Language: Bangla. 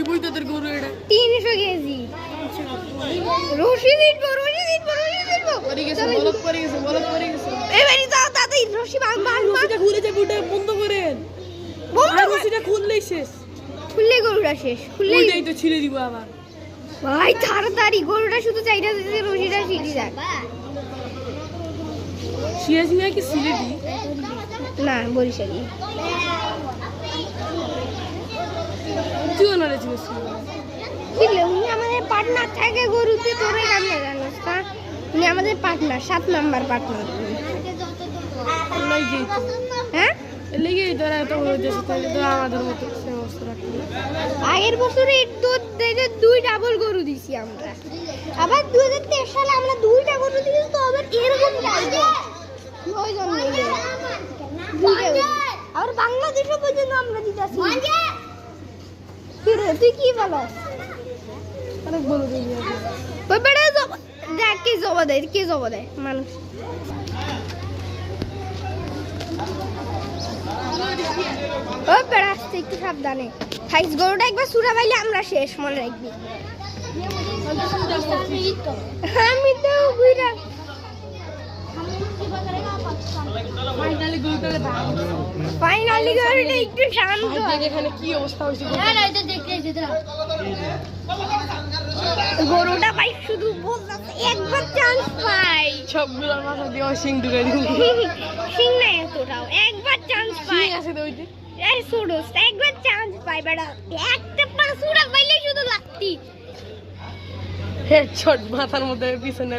হইবই তোদের গরু এটা 300 কেজি রশি দিনবো পরে গেছে বলক পরে গেছে এবারে যাও তাড়াতাড়ি রশি বাঁধ রশিটা খুলে যাবে ওটা বন্ধ করেন আর রশিটা খুললেই শেষ খুললে গরুটা শেষ খুললে ওইটাই তো ছিঁড়ে দিব আবার ভাই তাড়াতাড়ি গরুটা শুধু চাইটা দিতে রশিটা ছিঁড়ে যায় শিয়া কি ছিঁড়ে দি না বরিশালি তুইও না রেছিস বুঝলে উনি আমাদের পার্টনার থাকে গরুতে তোরে কেমনে জানিস তা উনি আমাদের পার্টনার 7 নাম্বার পার্টনার লাগেই তো হ্যাঁ লেগেই তোরা তো দেশে তাহলে তো আমাদের মতো সমস্ত রাখতে আগের বছরে দুধ দিতে 2 ডাবল গরু দিছি আমরা আবার 2023 সালে আমরা 2টা গরু দিছি তো আবার এরকম চাইবে 9 জন মিলে আর বাংলাদেশে পর্যন্ত আমরা দিতাছি তুই কি বলো অনেক বড় দিই ওই বেড়া দেখ কে জবা দেয় মানুষ ও বেড়া আসতে একটু সাবধানে খাইস গরুটা একবার সুরা পাইলে আমরা শেষ মনে রাখবি আমি তো বুইরা ফাইনালি গরুটা একটু শান্ত এখানে কি অবস্থা হয়েছে গরুটা পাই শুধু বলতেছে একবার চান্স পাই সবগুলোর মাথা দিয়ে সিং ঢুকাই দিব সিং নাই এতটাও একবার চান্স পাই আছে তো ওইতে এই সুডোস একবার চান্স পাই বেটা একটা পাঁচুরা পাইলে শুধু লাগতি হেডশট মাথার মধ্যে পিছনে